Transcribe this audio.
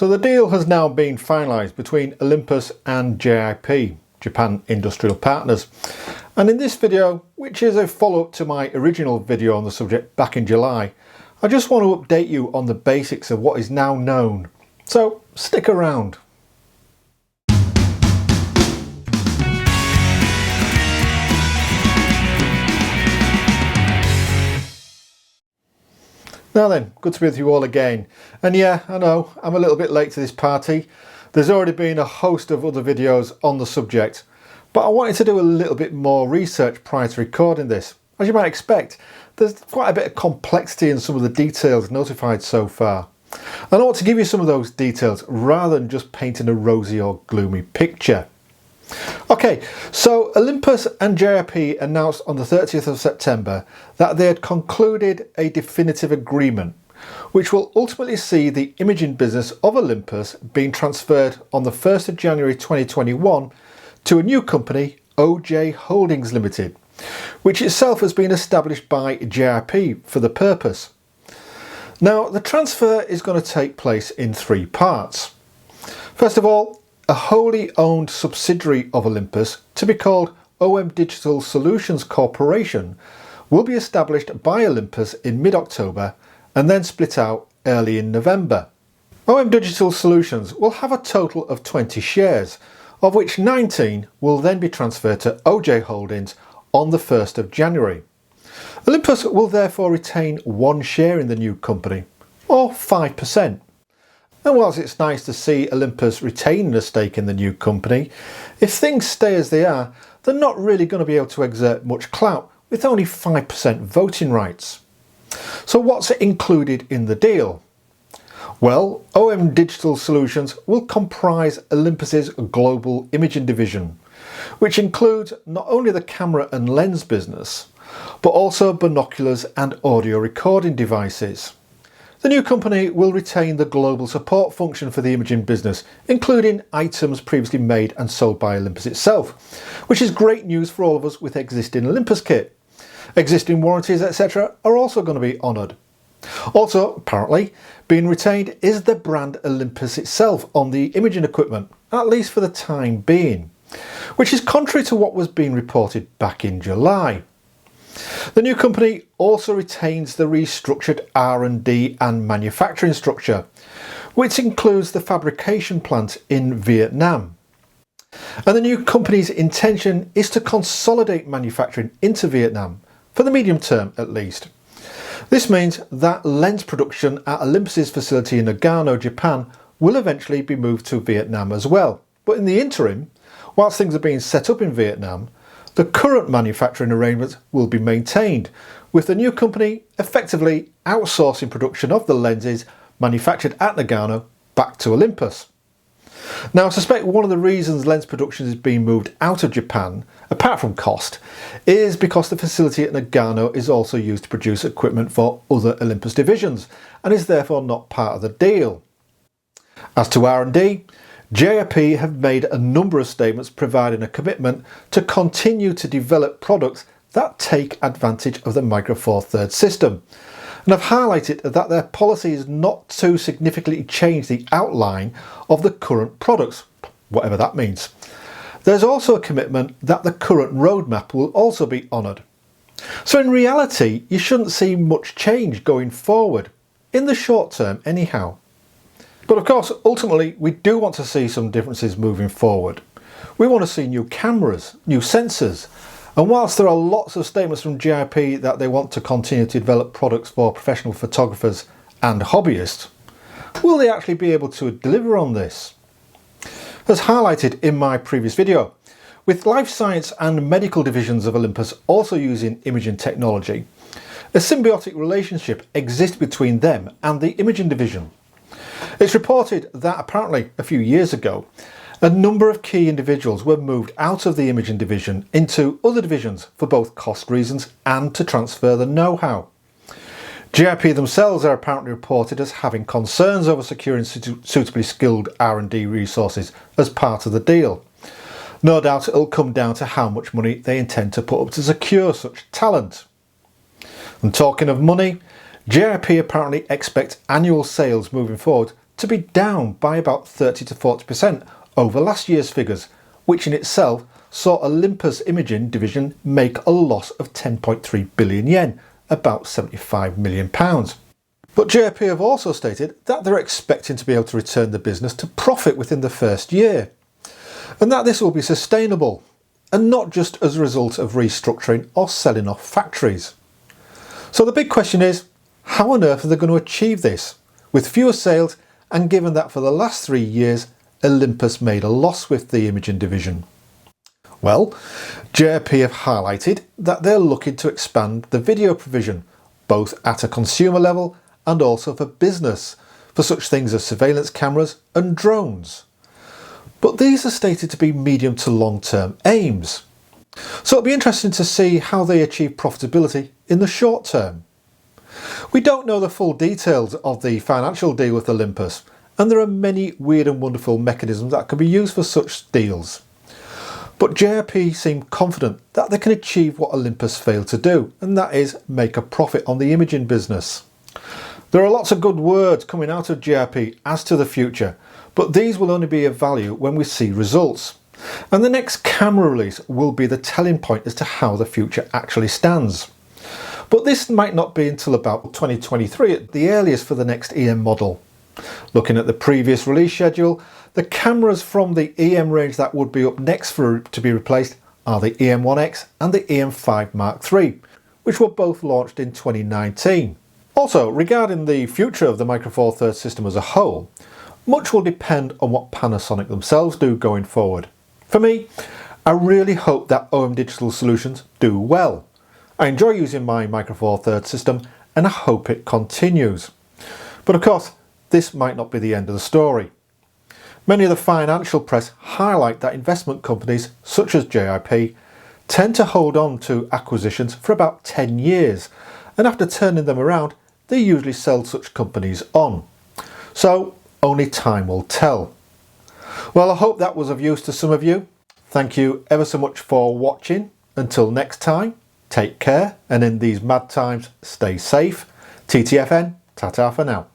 So the deal has now been finalised between Olympus and JIP, Japan Industrial Partners. And in this video, which is a follow-up to my original video on the subject back in July, I just want to update you on the basics of what is now known. So stick around. Now then, good to be with you all again. And yeah, I know, I'm a little bit late to this party. There's already been a host of other videos on the subject, but I wanted to do a little bit more research prior to recording this. As you might expect, there's quite a bit of complexity in some of the details notified so far. And I want to give you some of those details rather than just painting a rosy or gloomy picture. Okay, so Olympus and JIP announced on the 30th of September that they had concluded a definitive agreement, which will ultimately see the imaging business of Olympus being transferred on the 1st of January 2021 to a new company, OJ Holdings Limited, which itself has been established by JIP for the purpose. Now, the transfer is going to take place in three parts. First of all, a wholly owned subsidiary of Olympus, to be called OM Digital Solutions Corporation, will be established by Olympus in mid-October and then split out early in November. OM Digital Solutions will have a total of 20 shares, of which 19 will then be transferred to OJ Holdings on the 1st of January. Olympus will therefore retain one share in the new company, or 5%. And whilst it's nice to see Olympus retaining a stake in the new company, if things stay as they are, they're not really going to be able to exert much clout with only 5% voting rights. So what's included in the deal? Well, OM Digital Solutions will comprise Olympus's global imaging division, which includes not only the camera and lens business, but also binoculars and audio recording devices. The new company will retain the global support function for the imaging business, including items previously made and sold by Olympus itself, which is great news for all of us with existing Olympus kit. Existing warranties, etc. are also going to be honoured. Also, apparently, being retained is the brand Olympus itself on the imaging equipment, at least for the time being, which is contrary to what was being reported back in July. The new company also retains the restructured R&D and manufacturing structure, which includes the fabrication plant in Vietnam. And the new company's intention is to consolidate manufacturing into Vietnam, for the medium term at least. This means that lens production at Olympus's facility in Nagano, Japan will eventually be moved to Vietnam as well. But in the interim, whilst things are being set up in Vietnam, the current manufacturing arrangements will be maintained, with the new company effectively outsourcing production of the lenses manufactured at Nagano back to Olympus. Now, I suspect one of the reasons lens production is being moved out of Japan, apart from cost, is because the facility at Nagano is also used to produce equipment for other Olympus divisions and is therefore not part of the deal. As to R&D, JIP have made a number of statements providing a commitment to continue to develop products that take advantage of the Micro Four Thirds system, and have highlighted that their policy is not to significantly change the outline of the current products, whatever that means. There's also a commitment that the current roadmap will also be honoured. So in reality, you shouldn't see much change going forward, in the short term anyhow. But of course, ultimately, we do want to see some differences moving forward. We want to see new cameras, new sensors, and whilst there are lots of statements from JIP that they want to continue to develop products for professional photographers and hobbyists, will they actually be able to deliver on this? As highlighted in my previous video, with life science and medical divisions of Olympus also using imaging technology, a symbiotic relationship exists between them and the imaging division. It's reported that apparently a few years ago, a number of key individuals were moved out of the imaging division into other divisions for both cost reasons and to transfer the know-how. JIP themselves are apparently reported as having concerns over securing suitably skilled R&D resources as part of the deal. No doubt it'll come down to how much money they intend to put up to secure such talent. And talking of money, JIP apparently expect annual sales moving forward to be down by about 30 to 40% over last year's figures, which in itself saw Olympus Imaging division make a loss of 10.3 billion yen, about £75 million. But JIP have also stated that they're expecting to be able to return the business to profit within the first year, and that this will be sustainable, and not just as a result of restructuring or selling off factories. So the big question is, how on earth are they going to achieve this, with fewer sales and given that for the last 3 years Olympus made a loss with the imaging division? Well, JIP have highlighted that they're looking to expand the video provision, both at a consumer level and also for business, for such things as surveillance cameras and drones. But these are stated to be medium to long-term aims. So it'll be interesting to see how they achieve profitability in the short term. We don't know the full details of the financial deal with Olympus, and there are many weird and wonderful mechanisms that can be used for such deals. But JIP seem confident that they can achieve what Olympus failed to do, and that is make a profit on the imaging business. There are lots of good words coming out of JIP as to the future, but these will only be of value when we see results. And the next camera release will be the telling point as to how the future actually stands. But this might not be until about 2023 at the earliest for the next EM model. Looking at the previous release schedule, the cameras from the EM range that would be up next to be replaced are the EM1X and the EM5 Mark III, which were both launched in 2019. Also, regarding the future of the Micro Four Thirds system as a whole, much will depend on what Panasonic themselves do going forward. For me, I really hope that OM Digital Solutions do well. I enjoy using my Micro Four Thirds system and I hope it continues. But of course, this might not be the end of the story. Many of the financial press highlight that investment companies such as JIP tend to hold on to acquisitions for about 10 years, and after turning them around, they usually sell such companies on. So only time will tell. Well, I hope that was of use to some of you. Thank you ever so much for watching. Until next time, take care, and in these mad times, stay safe. TTFN, ta-ta for now.